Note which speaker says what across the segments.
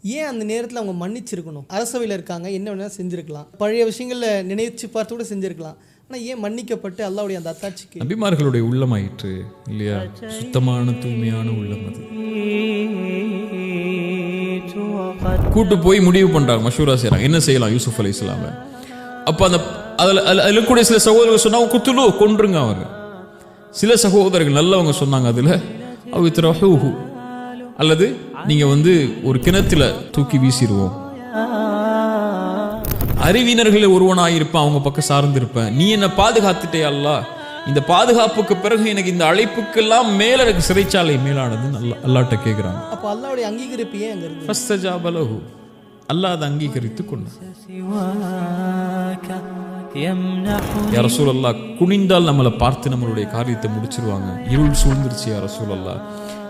Speaker 1: ஏன் அந்த நேரத்தில் அவங்க மன்னிச்சிருக்கணும்? அரசவையில் இருக்காங்க, என்ன வேணாலும் செஞ்சுருக்கலாம், பழைய விஷயங்களில் நினைச்சு பார்த்து கூட செஞ்சுருக்கலாம். ஆனால் ஏன் மன்னிக்கப்பட்டு அல்லாஹ்வுடைய அந்த அத்தாட்சிக்கு?
Speaker 2: நபிமார்களுடைய உள்ளமாயிற்று இல்லையா? சுத்தமான தூய்மையான உள்ளம் அது. கூட்டு போய் முடிவு பண்றாங்க, மஷூரா செய்றாங்க, என்ன செய்யலாம் யூசுப் அலைஹிஸ்ஸலாம. அப்போ அந்த அதில் கூட சில சகோதரர்கள் சொன்னாங்க, குத்துலு கொன்றுங்க அவங்க. சில சகோதரர்கள் நல்லவங்க சொன்னாங்க, அதில் அவித்ரஹூஹு, அல்லது நீங்க ஒரு கிணத்துல தூக்கி வீசிடுவோம். அறிவினர்களில் ஒருவனாயிருப்பேன், அவங்க பக்கம் சார்ந்திருப்பேன். நீ என்ன பாதுகாத்துட்டே அல்லாஹ், இந்த பாதுகாப்புக்கு பிறகு எனக்கு இந்த அழைப்புக்கெல்லாம் மேல எனக்கு சிறைச்சாலை மேலானது அல்லாஹ்ட்ட கேட்குறாங்க.
Speaker 1: அப்போ அல்லாஹ்வுடைய அங்கீகரிப்பு ஏன் அங்கே இருக்கு?
Speaker 2: ஃபஸ்தஜாப லஹு, அல்லாஹ் அதை அங்கீகரித்து கொண்டான். யா ரசூலல்லாஹ், குனிந்தால் நம்மளை பார்த்து நம்மளுடைய காரியத்தை முடிச்சிருவாங்க. இருள் சூழ்ந்துருச்சு யா ரசூலல்லாஹ்,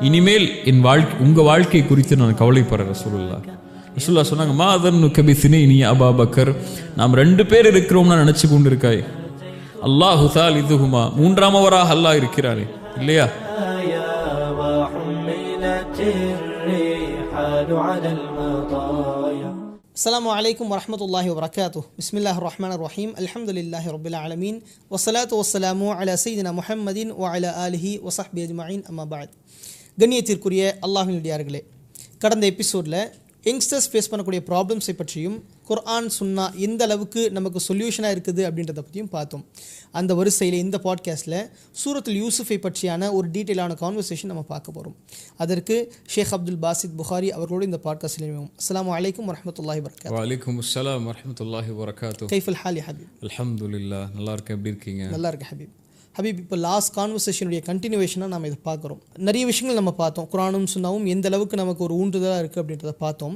Speaker 2: இனிமேல் உங்க வாழ்க்கை குறித்து நான் கவலைப்படுற ரசூலுல்லாஹ். ரசூலுல்லாஹ் சொன்னாங்க, மா அதன்னுக பிஸ்னைனி அபா பக்கர், நாம் 2 பேர் இருக்கிறோம்னா நினைச்சு கொண்டு இருக்காய், அல்லாஹு தாலிதுஹுமா, மூன்றாமவராக அல்லாஹ் இருக்கிறாரே இல்லையா?
Speaker 1: அஸ்ஸலாமு அலைக்கும் வரஹ்மத்துல்லாஹி வபரகாத்துஹு. பிஸ்மில்லாஹிர் ரஹ்மானிர் ரஹீம். அல்ஹம்துலில்லாஹி ரப்பில் ஆலமீன். வஸ்ஸலாத்து வஸ்ஸலாமு அலா சய்யிதினா முஹம்மதின் வ அலா ஆலிஹி வ ஸஹ்பிஹி அஜ்மஈன். அம்மா பஅத். கண்ணியத்திற்குரிய அல்லாஹ்வின் அடியார்களே, கடந்த எபிசோடில் யங்ஸ்டர்ஸ் ஃபேஸ் பண்ணக்கூடிய ப்ராப்ளம்ஸை பற்றியும் குர்ஆன் சுன்னா எந்த அளவுக்கு நமக்கு சொல்யூஷனாக இருக்குது அப்படின்றத பற்றியும் பார்த்தோம். அந்த வரிசையில் இந்த பாட்காஸ்ட்டில் சூரத்துல் யூசுஃபை பற்றியான ஒரு டீட்டெயிலான கான்வர்சேஷன் நம்ம பார்க்க போகிறோம். அதற்கு ஷேக் அப்துல் பாசித் புகாரி அவர்களோடு இந்த பாட்காஸ்ட்டில் இணைவோம். அஸ்ஸலாமு அலைக்கும் வரஹ்மத்துல்லாஹி வபரகாத்துஹு.
Speaker 2: வலைக்கும் அஸ்ஸலாம் வரஹ்மத்துல்லாஹி வபரகாத்துஹு.
Speaker 1: கைஃபுல் ஹால் யா ஹபீப்?
Speaker 2: அல்ஹம்துலில்லாஹ், நல்லா இருக்கேன். எப்படி இருக்கீங்க?
Speaker 1: நல்லா இருக்கேன் ஹபீப். ஹபீப், இப்போ லாஸ்ட் கான்வர்சேஷனுடைய கண்டினியூவேஷனாக நம்ம இதை பார்க்குறோம். நிறைய விஷயங்கள் நம்ம பார்த்தோம். குர்ஆனும் சுன்னாவும் எந்த அளவுக்கு நமக்கு ஒரு ஊன்றுதலாக இருக்குது அப்படின்றத பார்த்தோம்.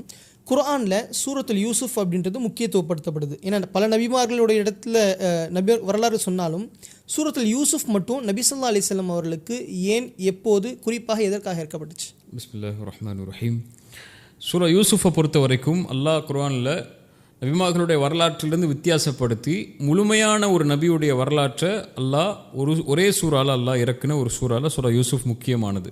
Speaker 1: குர்ஆனில் சூரத்துல் யூசுஃப் அப்படின்றது முக்கியத்துவப்படுத்தப்படுது. ஏன்னா பல நபிமார்களுடைய இடத்துல நபி வரலாறு சொன்னாலும் சூரத்துல் யூசுஃப் மட்டும் நபி ஸல்லல்லாஹு அலைஹி வஸல்லம் அவர்களுக்கு ஏன், எப்போது, குறிப்பாக எதற்காக இறக்கப்பட்டுச்சு?
Speaker 2: பிஸ்மில்லாஹிர் ரஹ்மானிர் ரஹீம். சூரா யூசுஃபை பொறுத்த வரைக்கும் அல்லாஹ் குர்ஆனில் நபிமார்களுடைய வரலாற்றிலிருந்து வித்தியாசப்படுத்தி முழுமையான ஒரு நபியுடைய வரலாற்றை அல்லாஹ் ஒரே சூறால அல்லாஹ் இறக்குன ஒரு சூறால சூரா யூசுஃப் முக்கியமானது.